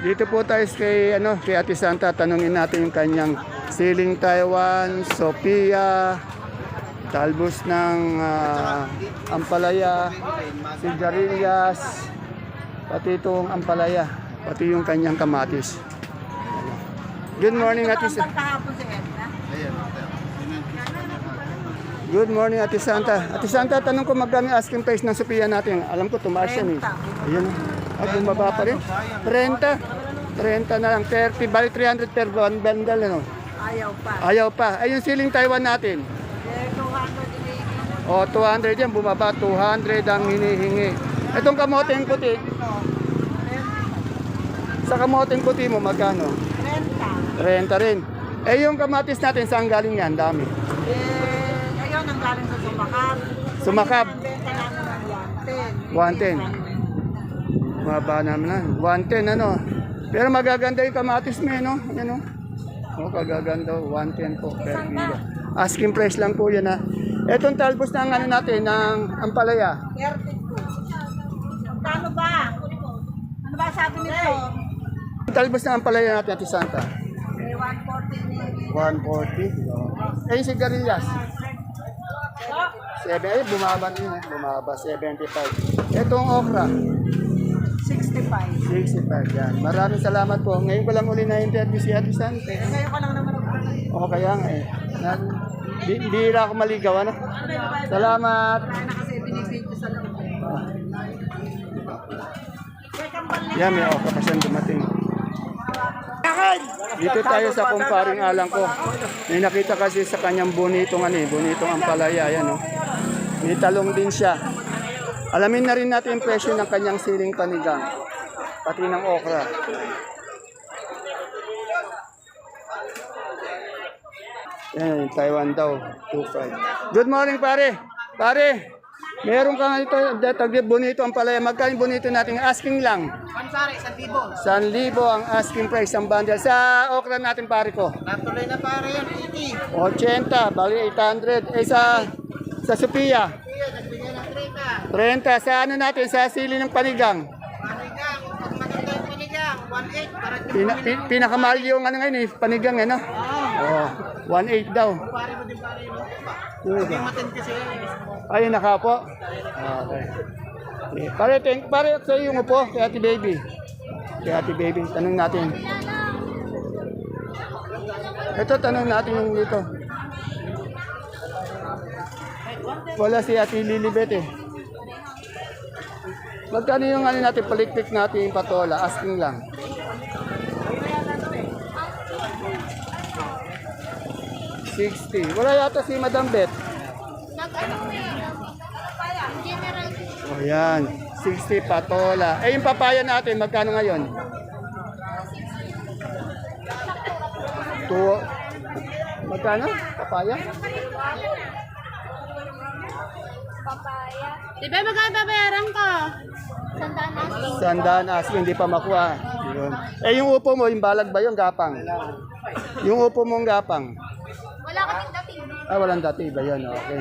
Dito po tayo kay Ate Santa, tanungin natin yung kanyang siling Taiwan, Sophia, talbos ng ampalaya, sigarilyas, pati itong ampalaya, pati yung kanyang kamatis. Good morning, Ate Santa. Good morning, Ate Santa. Ate Santa, tanong ko magkano asking price ng Sophia natin. Alam ko, tumaas yan eh. Ayun. Ay, bumaba pa rin. 30. 30 na lang. 30. Bali 300 per bundle. Ano? Ayaw pa. Ayaw pa. Ay, yung siling Taiwan natin. 200 O, 200 yan. Bumaba. 200 ang hinihingi. Itong kamoteng puti. Sa kamoteng puti mo, magkano? 30. 30 rin. Eh, yung kamatis natin, saan galing yan? Dami. Ayun ang galing sa Sumakab. Sumakab. Ang benta namin ng 110. 110. Maba naman na. 110 ano. Pero magaganda yung kamatis mo, no? Yan, no? O, kagaganda. 110 po per kilo. Asking price lang po yan, ha. Etong talbos ng ano natin, ng ampalaya. 32. Magkano ba? Ano ba sabi nito? Talbos ng ampalaya natin, Ate Santa. 140. 140. Eh, yung sigarilyas. 7, eh, bumaba din, eh. Bumaba, 75. Etong okra. 65. 65, yan. Maraming salamat po. Ngayon ko lang uli na-interview si Ate Santa. Ngayon ko lang naman ako. O kaya nga eh. Bihira ako maligaw, ano? Salamat. Na kasi binibidyo sa loob. Yan, may okra pa siyang dumating. Dito tayo sa kumparing alang ko. May nakita kasi sa kanyang bonitong ampalaya, yan, no? May talong din siya. Alamin na rin natin yung presyo ng kanyang siling panigang, pati ng okra. Yan, Taiwan daw, 2.5. Good morning, pare. Pare, meron ka nga ito, bonito ampalaya. Magkano bonito natin? Asking lang. Pansari, 1,000. 1,000 ang asking price ng bundle. Sa okra natin, pare ko. Natuloy na pare yan, 80. 80, bali 800. Eh sa Sophia. Nagbigay ng 30. 30. Sa ano natin, sa sili ng panigang. Panigang, pag maganda yung panigang, 1,800. Para Pinakamahal yung ano ngayon eh, panigang ano. Oh, 1,800 daw. pare mo din pare. Diba? Matin kasi yan. Ayun, nakapo. Okay. Pare, sa iyo mo po, kay Ate Baby. Kay Ate Baby, tanong natin. Ito, tanong natin yung dito. Wala si Ate Lilibet eh. Magkano yung ano natin, palikpik natin yung patola, asking lang. $60. Wala yata si Madam Bet. Oh, yan. 60 patola. Eh, yung papaya natin, magkano ngayon? Magkano? Papaya? Di ba magkano babayaran ko? Sandaan asking, hindi pa makuha. Yun. Eh, yung upo mo, yung balag ba yung gapang? Yung upo mong gapang? Wala kaming dating. Ah, walang dati ba yun? Okay.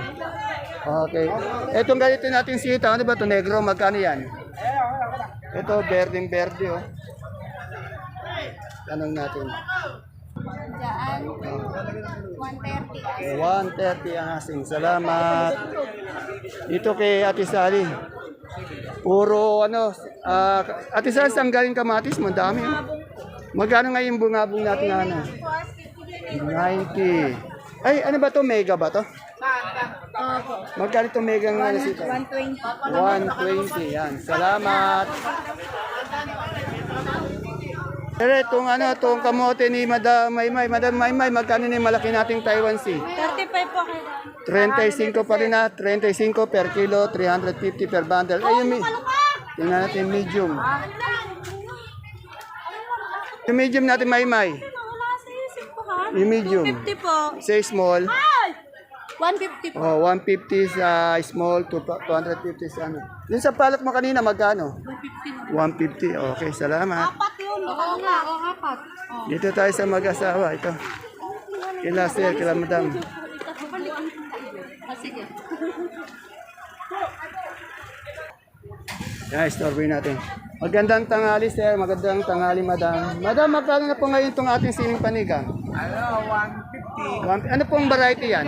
Okay. Etong ganito natin sitaw, ano ba ito? Negro, magkano yan? Ito, berdeng berde, oh. Tanong natin. Diyan, 130. 130 ang asing. Salamat. Dito kay Ate Sally. Puro Ate Sally, saan galing kamatis mo? Dami. Oh. Magkano nga yung bungabong natin na ano? 90. Ay, ano ba to? Mega ba to? Magkano ito mega ng ano sito? 120. 120. Yan. Salamat. Pero itong kamote ni Madam Maymay. Madam Maymay, magkano na yung malaki nating Taiwan Sea? 35 po kayo. 35 pa rin na. 35 per kilo, 350 per bundle. Ay, yung natin medium. Yung medium natin Maymay. Wala sa isip ko ha. Yung medium. 50 po. Say small. Ay! 150 po. Oh, 150 sa small to 250 sa ano. Yung sa palak mo kanina, magkano? 150. Okay, salamat. Apat yun. Oo nga, apat. Dito tayo sa mag-asawa. Ito. Kila sir, kila madam. Sige. Yan, istorboy natin. Magandang tanghali, sir. Magandang tanghali, madam. Madam, magkano na po ngayon itong ating siling panigang? 150. Ano pong variety yan?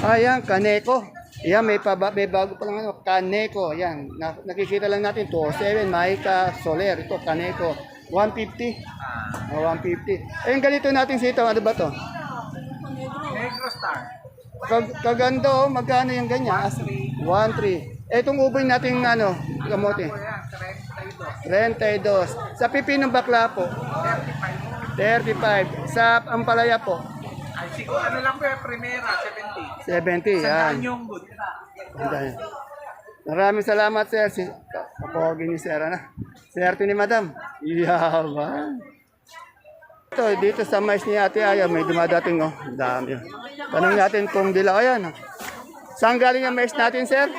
Ayan, kaneko. Yan, may bago pa lang ano, kaneko. Yan, nakikita lang natin, 207, Maika, Soler. Ito, kaneko. 150. 150. Ayun, ganito natin sitaw. Ano ba to? Negro Star. Kaganda, oh. Magkano yung ganyan? 1.3. Itong uboy natin, ano, kamote. 32. Sa pipinong bakla po? 35. Sa ampalaya po? Ay, siguro ano lang po yung primera, 70. 70, yan. Sandaan yung good. Ayan. Maraming salamat, sir. Kapogi ni sir, ano? Swerte ni madam. Yaman. Ito, dito sa mais ni Ate Aya, may dumadating, oh. Dami. Tanong natin kung dilaw. Ayan, oh. Saan galing ang mais natin, sir?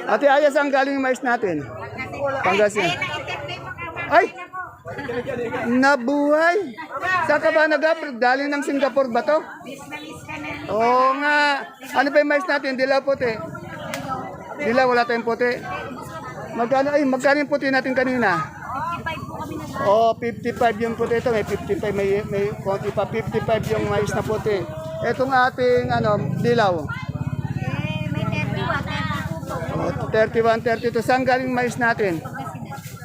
Ate Aya, saan galing ang mais natin? Pangasinan. Ay! Nabuhay! Saan ka ba nag-upload? Galing ng Singapore ba to? Oo nga. Ano pa yung mais natin? Dilaw puti. Dilaw, wala tayong puti. Magkano yung puti natin kanina? 55 po kami na. 55 yung puti ito. May 55, may konti pa. 55 yung mais na puti. Itong ating dilaw. May 31, 32 po. 31, 32. Saan galing mais natin?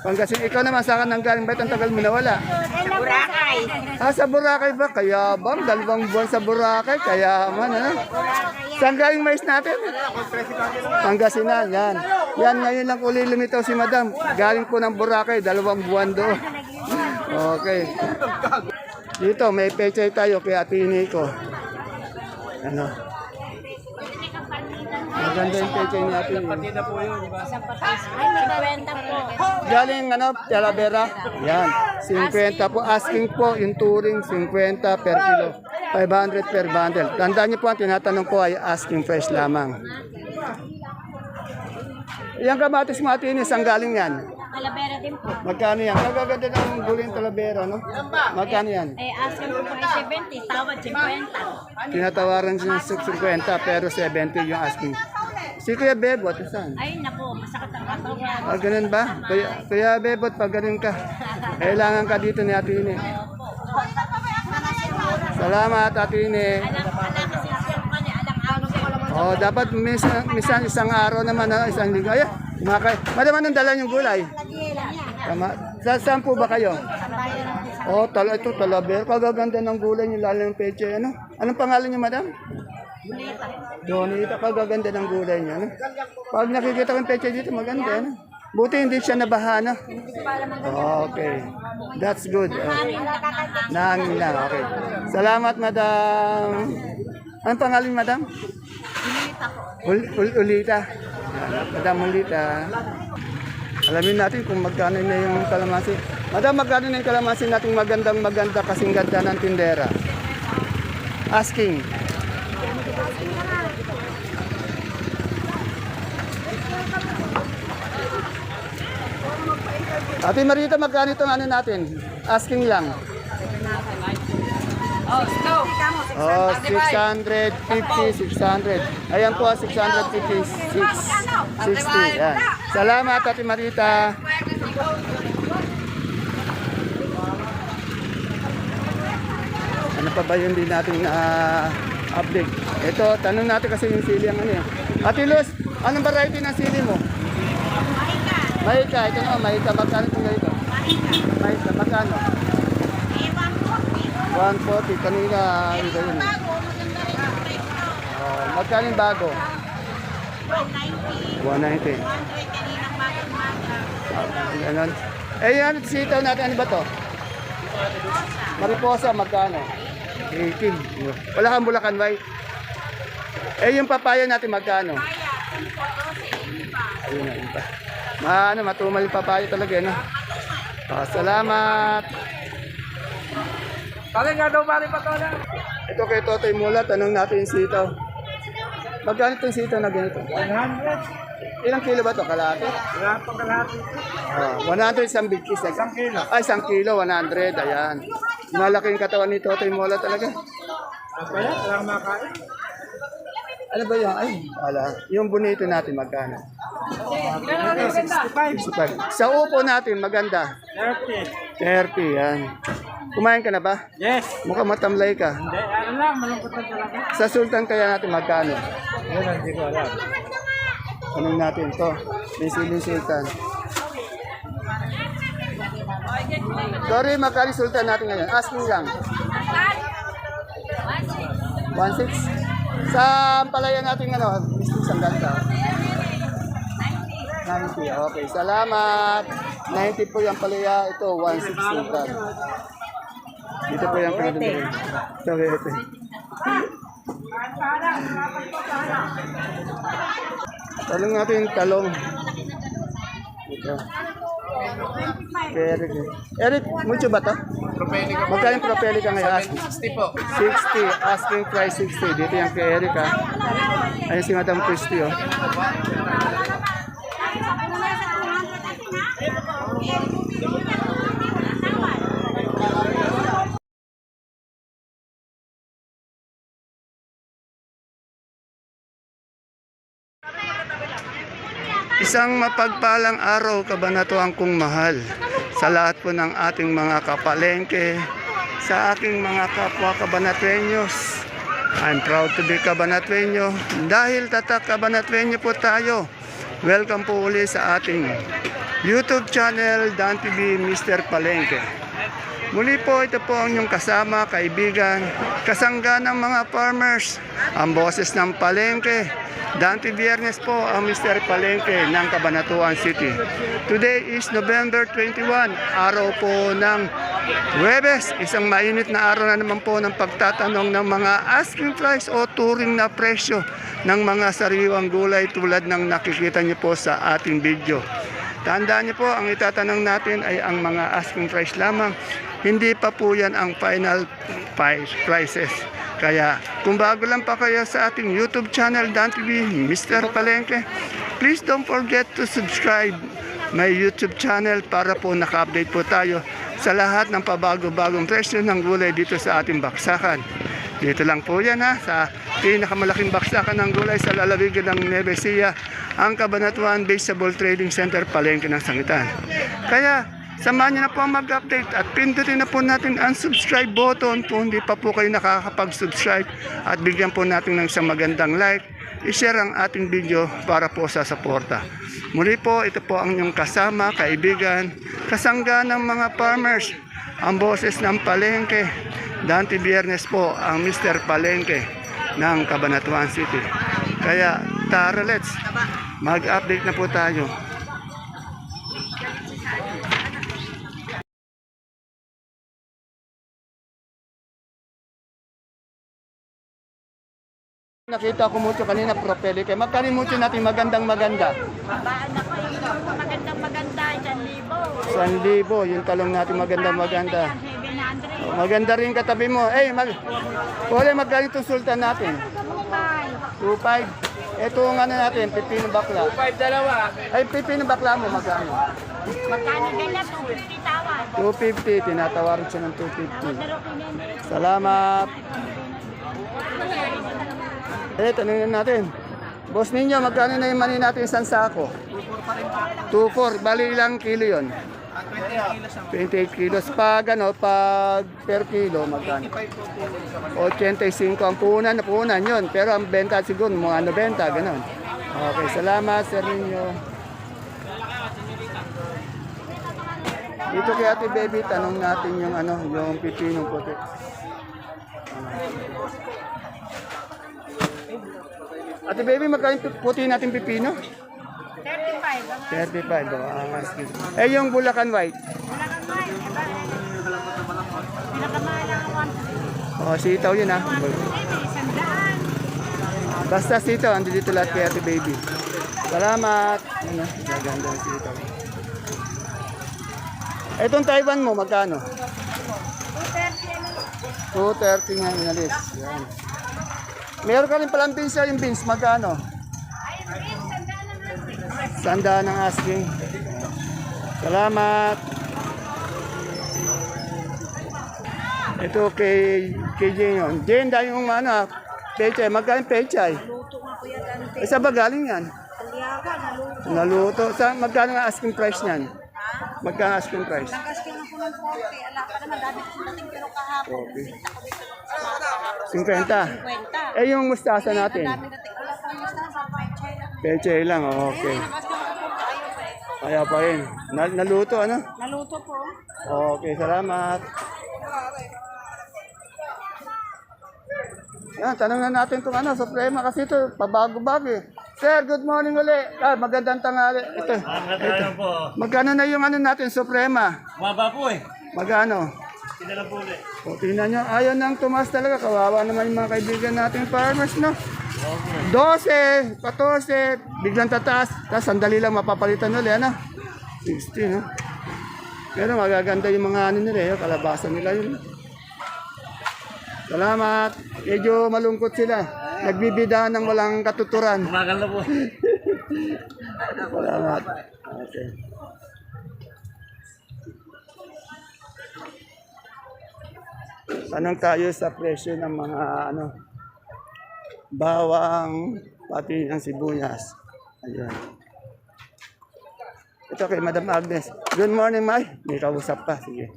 Pangasinan. Ikaw naman, saan ka nang galing? Ba't ang tagal mo nawala? Boracay. Sa Boracay ba? Kaya ba? 2 buwan sa Boracay. Kaya man, ano? Saan galing mais natin? Pangasinan, yan. Yan, ngayon lang uli lumitaw si madam. Galing po ng Boracay, 2 buwan doon. Okay. Dito, may pechay tayo kay Atini ko. Ano? Maganda yung pechay ni Atini. Partida po yun, di ba? Ay, may 40 po. Galing Talavera. Yan. 50 po. Asking po yung touring 50 per kilo. 500 per bundle. Tandaan niyo po ang tinatanong ko ay asking price lamang. Yung kamatis matinis, ang galing yan. Talavera din po. Magkano yan? Kagaganda ng guling Talavera, no? Magkano yan? Eh, asking po po ay 70, tawad 50. Tinatawaran siya ng 50 pero 70 yung asking. Si Kuya Bebot, saan? Ay, naku, masakit ang katawan. Ah, ganun ba? Kuya Bebot, pag ganun ka, kailangan ka dito ni Atine. Salamat, Atine. Alam kasi siya pa niya, alam ako. Oh, dapat minsan isang araw naman, isang linggo. Ay, madam, anong dala yung gulay? Tama. Saan po ba kayo? Oh, ito Talavera. Kagaganda ng gulay niyo, lalo ng peche. Ano? Anong pangalan niyo, madam? Donita. Kagaganda ng gulay niya. Ano? Pag nakikita ko yung peche dito, maganda. Ano? Buti hindi siya nabahana. Okay. That's good. Nangin lang. Okay. Salamat, madam. Anong pangalan, madam? Ulita. Madam Ulita. Alamin natin kung magkano na yung kalamansi. Madam, magkano na yung kalamansi natin maganda kasing ganda ng tindera? Asking. Ate Marita, magkano itong ano natin? Asking lang. Oh, 650, 600. Ayan po, 650, 660. Yan. Salamat, Ate Marita. Ano pa ba yun din natin update? Ito, tanong natin kasi yung sili ang ano yan. Ate Luz, anong variety ng sili mo? Maika. Ito naman, Maika. Magkano ito ganito? Maika, magkano? 140. Kanina, iba yun. Magkano yung bago? 190. 190. Ganon. Eh, yung sitaw natin, ano ba to? Mariposa, magkano? 18. Wala kang Bulacan White. Eh, yung papaya natin, magkano? Ayun na, iba. Matumal yung papaya talaga, no? Salamat. Kali nga daw bali pa to na. Ito kay Totoy Mulat, tanong natin yung sitaw. Magkano itong sitaw na ganito? 100. Ilang kilo ba ito? Kalahati? Wala pang kalahati. 100 isang big kiss. Isang kilo. Ay, 1 kilo, 100. Ayan. Malaki yung katawan ni Totoy Mulat talaga. Kaya, wala kang makain. Ano ba yun? Ay, ala. Yung bonito natin, magkano? 65. Sa upo natin, maganda. 30. 30, yan. Kumain ka na ba? Yes. Mukhang matamlay ka. Hindi, ano lang, malungkot lang talaga. Sa sultan kaya natin, magkano? Yun, hindi ko alam. Anong natin to? May siling sultan. Sorry, magkano sultan natin ngayon? Asking lang. 1.6. Sa palaya natin ano, mistis ang ganda. 90. Okay, salamat. 90 po yung palaya. Ito, 1.6 sultan. Dito po yung pinagdagdag. Sorry, ito. Talong natin yung talong. Ito. Eric. Eric, mucho ba to? Magkano yung propelica ngayon? 60 po. 60. Asking price 60. Dito yung kay Eric ha. Ayun si Madam Christy oh. Isang mapagpalang araw, kabanatuan kong mahal, sa lahat po ng ating mga kapalengke, sa aking mga kapwa kabanatuenyos. I'm proud to be kabanatuenyo dahil tatak kabanatuenyo po tayo. Welcome po uli sa ating YouTube channel, Dan TV Mr. Palengke. Muli po, ito po ang inyong kasama, kaibigan, kasangga ng mga farmers, ang boses ng palengke. Dante Biernes po ang Mr. Palengke ng Cabanatuan City. Today is November 21, araw po ng Huwebes. Isang mainit na araw na naman po ng pagtatanong ng mga asking price o turing na presyo ng mga sariwang gulay tulad ng nakikita niyo po sa ating video. Tandaan niyo po, ang itatanong natin ay ang mga asking price lamang. Hindi pa po yan ang final prices. Kaya kung bago lang pa kayo sa ating YouTube channel, Dan TV, Mr. Palengke, please don't forget to subscribe my YouTube channel para po naka-update po tayo sa lahat ng pabago-bagong presyo ng gulay dito sa ating baksakan. Dito lang po yan ha, sa pinakamalaking baksakan ng gulay sa lalawigan ng Nueva Ecija, ang Cabanatuan Vegetable Trading Center, Palengke ng Sangitan. Kaya samahan niyo na po ang mag-update at pindutin na po natin ang subscribe button kung hindi pa po kayo nakakapag-subscribe at bigyan po natin ng isang magandang like, i-share ang ating video para po sa suporta. Muli po, ito po ang inyong kasama, kaibigan, kasangga ng mga farmers, ang boses ng palengke. Dante Biernes po ang Mr. Palengke ng Cabanatuan City. Kaya tara, let's mag-update na po tayo. Nakita ko mucho kanina, propelica. Magkano mucho natin magandang-maganda? Babaan ako yung magandang-maganda, 1,000. 1,000, yung talong natin magandang-maganda. 700. Maganda rin katabi mo. Wala magkano itong sultan natin? 2.5. Ito ang ano natin, pipino bakla. 5 dalawa. Ay, pipino bakla mo, magkano? Magkano ganyan? 250 tawad. 250, tinatawaran siya ng 250. Pero pinili. Salamat. Tanungin natin. Boss ninyo, magkano na yung mani natin isang sako? 2.4. Bali ilang kilo yun? 28 kilos. Pag per kilo, magkano? 85 ang puhunan yun. Pero ang benta siguro, mga 90, gano'n. Okay, salamat, sir ninyo. Dito kay Ate Baby, tanong natin yung yung pipinong puti. Ate Baby, magkano yung puti natin pipino? 35. 35, angas. Yung Bulacan White? Pinakamahal ang 150. Sitaw yun ha. Sandaan. Basta sitaw, andi dito lahat kay Ate Baby. Salamat. Gaganda ang sitaw. Itong Taiwan mo, magkano? 230 nga inalis. Yan. Meron ka rin palang beans, yung beans, magkano? Sandaan ng asking. Salamat. Ito kay Jane yun. Jane, dahil yung pechay. Magkano pechay? Luto nga po yan, dante. Isa ba galing yan? Aliaga, naluto. Naluto. Magkano nga asking price niyan? Magkano asking price? Nag-asking ako ng 40. Ala pa naman, dami ko dating pero kahapon. Okay. Binta ko dito ng 50. 50. Eh, yung mustasa natin? Dami dating. Wala pa yung sa pechay lang. Pechay lang, okay. Nag-asking ako po, ayaw pa eh. Kaya pa rin. Naluto, ano? Naluto po. Okay, salamat. Yan, tanong na natin itong ano, suprema kasi ito, pabago-bago eh. Sir, good morning uli. Magandang tanghali. Ito. Magandang po. Magkano na yung ano natin, suprema? Maba po eh. Magkano? Kinalang po ulit. O, tingnan nyo, ayaw nang tumas talaga. Kawawa naman yung mga kaibigan nating farmers, no? 12, 14, biglang tataas. Tapos sandali lang mapapalitan ulit, ano? 60, no? Pero magaganda yung mga ano nila, yung kalabasa nila yun. Salamat. Medyo malungkot sila. Nagbibidaan ng walang katuturan. Umagal na po. Salamat. Okay. Tanong tayo sa presyo ng mga ano bawang pati ng sibuyas. Ayun. Ito kay Madam Agnes. Good morning, May. May kausap pa. Sige.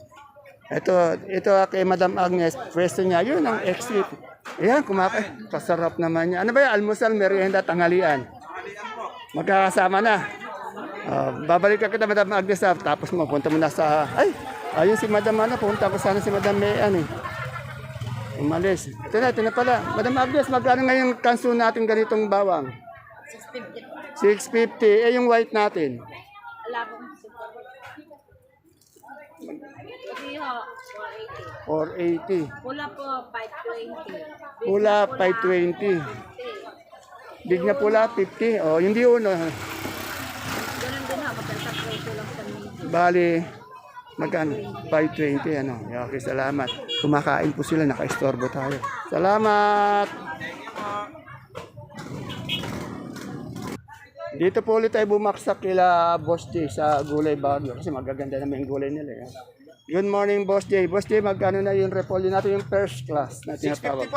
Ito kay Madam Agnes. Pwesto niya yun ang exit. Ayan, kumakain. Kasarap naman niya. Ano ba yan? Almusal, merienda, tanghalian. Magkakasama na. Babalik ka kita, Madam Agnes. Tapos mapunta mo na sa... Ay, ayun si Madam ano. Punta ko sana si Madam Mayan eh. Umalis. Ito na pala. Madam Agnes, magkano ngayon kanso natin ganitong bawang? 650. 650. Eh, yung white natin. Wala pong Kasi ho, 480. 480. Pula po, 520. Pula, 520. Big na pula, 50. O, hindi uno. Ganun din ha, pagka sa presyo lang sa media. Bali, magkano? 520, ano. Okay, salamat. Kumakain po sila, naka-istorbo tayo. Salamat! Dito po ulit tayo bumaksak kila Boss J sa Gulay Baguio kasi magaganda naman yung gulay nila. Eh. Good morning, Boss J. Boss J, magkano na yung repolyo natin, yung first class na tinatawag?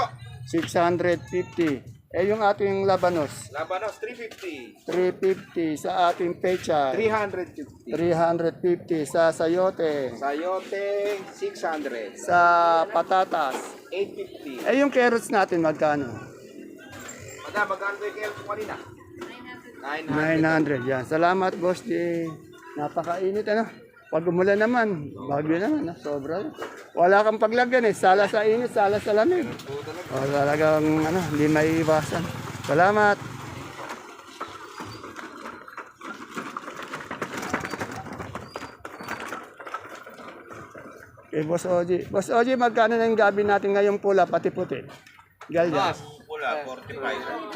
650. Eh, yung ating labanos? Labanos, 350. 350 sa ating pecha. 350. 350 sa sayote. Sayote, 600. Sa patatas. 850. Eh, yung carrots natin, magkano? Madam, magkano kayo kayo kanina? 900. Yan. Salamat, Boss J. Napakainit, ano? Pag umulan naman, bagyo naman, sobra. Wala kang paglagyan eh. Sala sa init, sala sa lamig. O talagang, ano, hindi maiiwasan. Salamat. Okay, Boss Oji. Boss Oji, magkano na yung gabi natin ngayong pula, pati puti? Galya. Pula,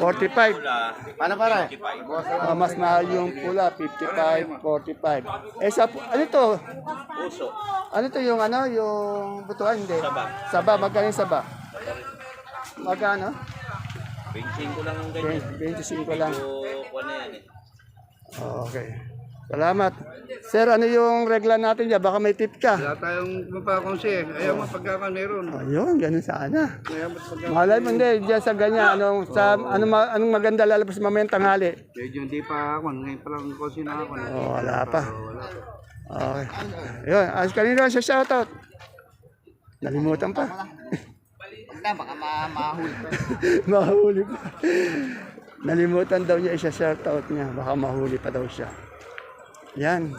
45. 45. Paano para? Mas mahal yung pula, 55, 45. Eh, ano to? Puso. Ano to yung ano, yung butuan? Hindi. Saba. Saba, magkano yung saba? Magkano? 25 lang ang ganyan. 25 lang. So, kuha na yan eh. Okay. Salamat. Sir, ano yung regla natin dyan? Baka may tip ka. Wala tayong mapakonsi. Ayaw mo pagkakan meron. Ayun, ganun sana. Ayaw mo pagkakan. Malay mo, hindi. Diyan sa ganyan. Anong maganda lalabas mamayang tanghali? Medyo hindi pa ako. Ngayon pa lang konsi na ako. Oh, wala pa. Okay. Ayun, kanina siya shoutout. Nalimutan pa. Baka mahuli pa. Mahuli pa. Nalimutan daw niya isa-shoutout niya. Baka mahuli pa daw siya. Yan.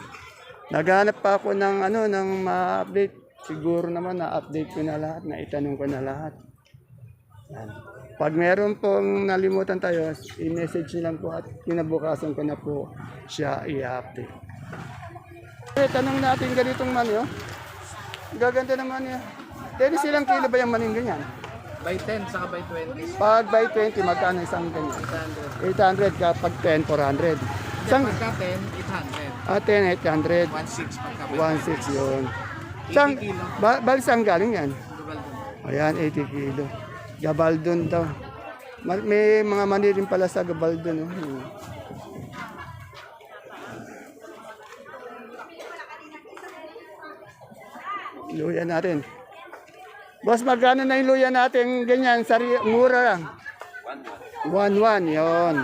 Naghanap pa ako ng ano, ng ma-update. Siguro naman na-update ko na lahat, na itanong ko na lahat. Yan. Pag meron pong nalimutan tayo, i-message niyo lang po at kinabukasan ko na po siya i-update. Eh, tanong natin ganitong mani, oh. Gaganda naman niya. Dahil silang kilo ba yung maning ganyan? By 10 saka by 20. Pag by 20, magkano isang ganyan? 800 kapag 10, 400. Isang, Pagka 10, 800. 10, 800. 1.6 pagka by 1.6 yun. Isang, bali saan galing yan? Gabaldon. Ayan, 80 kilo. Gabaldon daw. May mga mani rin pala sa Gabaldon. Oh. Luya natin. Boss, magkano na yung luya natin? Ganyan, mura lang. 1-1, yun.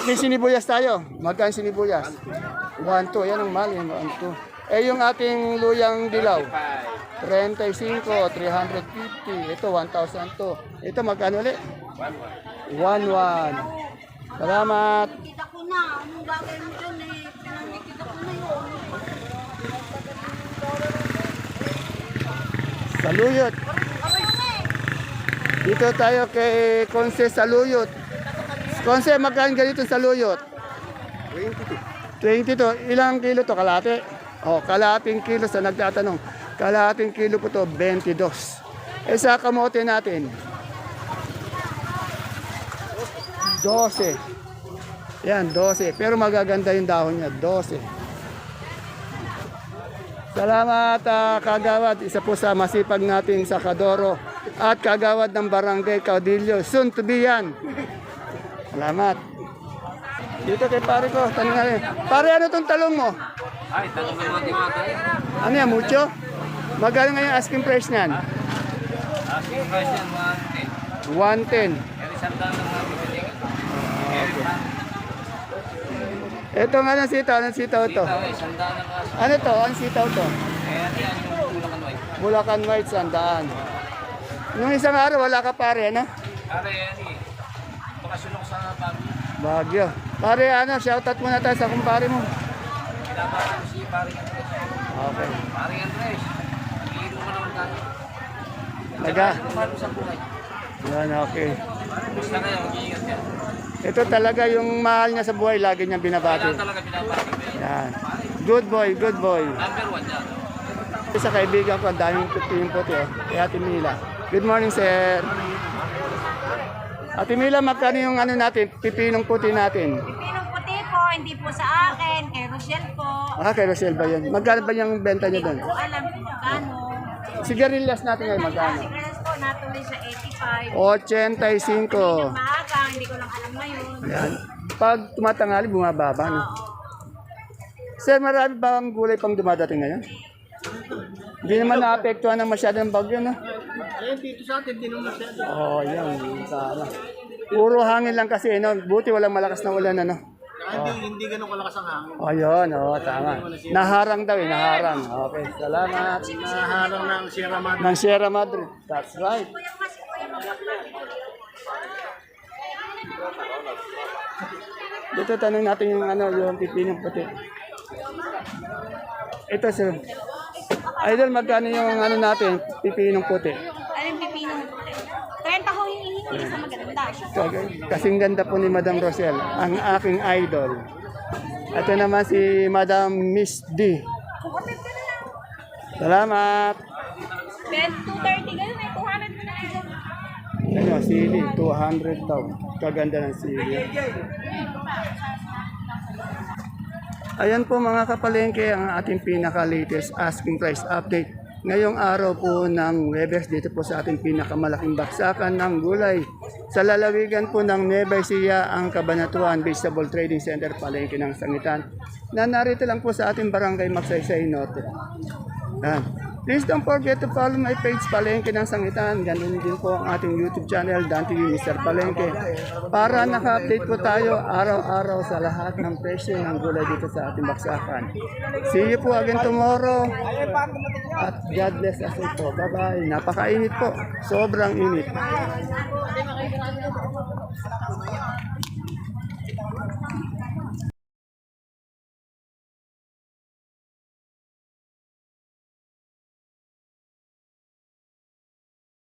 May sinibuyas tayo. Magkano sinibuyas? 1-2. Yan ang mali. 1-2. Eh, yung ating luyang dilaw. 35, 350. Ito, 1,002. Ito, magkano ulit? 1-1. Salamat. Kita ko na. Anong bagay mo dyan eh? Pinangikita ko na yun. Saluyot. Dito tayo kay Conce Saluyot. Conce, magkano ganito saluyot? 22. Ilang kilo to? Kalate? Oh, kalating kilo sa nagtatanong. Kalating kilo po to, 22. Eh sa kamote natin? 12. Yan, 12. Pero magaganda yung dahon niya, 12. Salamat, Kagawad. Isa po sa masipag nating sakadoro at Kagawad ng Barangay Caudillo. Soon to be yan. Salamat. Dito kay pare ko, tanong nga rin. Pare, ano tong talong mo? Ay, tanong mo natin mga tayo. Ano yan, mucho? Magkano nga yung asking price niyan? Asking price yan, 110. 110. Kaya isang daan lang natin pinigil. Ito nga ng sitaw, anong sitaw to? Isang daan lang kaso. Ano to? Anong sitaw to? Kaya yan yung Bulacan White. Bulacan White, sandaan. Nung isang araw, wala ka pare, ano? Pare, yan eh. Bakasyon ako sa Baguio. Bagyo. Pare, ano, shoutout muna tayo sa kumpare mo. Pinabakan ko si Pare Andres. Okay. Pare Andres, nag-iiro mo naman tayo. Naga. Kumano sa buhay. Yan, okay. Basta kayo, mag-iingat yan. Ito talaga yung mahal niya sa buhay, lagi niya binabati. Kailangan talaga pinabati ko yan. Yan. Good boy, good boy. Number 1 yan. Sa kaibigan ko, ang daming piping puti, oh. Kay Ate Mila. Good morning, sir. Ate Mila, magkano yung ano natin, pipinong puti natin? Pinong puti po, hindi po sa akin, kay Rochelle po. Ah, kay Rochelle ba yun? Magkano ba yung benta niya doon? Hindi ko alam kung magkano. Sigarilyas natin ngayon, magkano? Sigurado po, natuloy sa 85. 85. Maaga, hindi ko lang alam ngayon. Yan. Pag tumatangali, bumababa, no? Sir, marami ba ang gulay pang dumadating ngayon? Hindi naman naapektuhan ng masyado ng bagyo, no? Dito sa atin, di naman siya. Oo, yan. Sana. Puro hangin lang kasi, no? Buti walang malakas na ulan, ano? Hindi ganun kalakas ang hangin. O, yun. Oo, tama. Naharang daw, naharang. Okay, salamat. Naharang ng Sierra Madre. Ng Sierra Madre. That's right. Dito tanong natin yung ano, yung pipinong puti. Ito sir. Idol, magkano yung ano natin, pipinong puti? Anong pipinong puti? 30 ho yung hihingi sa maganda. Kasing ganda po ni Madam Rosel, ang aking idol. Ito naman si Madam Miss D. Salamat. 230 ganun eh, 200 mo na yun. Ano, sili, 200 daw. Kaganda ng sili. Ayan po mga kapalengke ang ating pinaka-latest asking price update. Ngayong araw po ng Webes dito po sa ating pinakamalaking baksakan ng gulay. Sa lalawigan po ng Nueva Ecija ang Cabanatuan Vegetable Trading Center, Palengke ng Sangitan. Na narito lang po sa ating barangay Magsaysay Norte. Yan. Please don't forget to follow my page Palengke ng Sangitan. Ganun din po ang ating YouTube channel, Dan TV Mr. Palengke. Para naka-update po tayo araw-araw sa lahat ng presyo ng gulay dito sa ating baksakan. See you po again tomorrow. At God bless us all po. Bye-bye. Napakainit po. Sobrang init.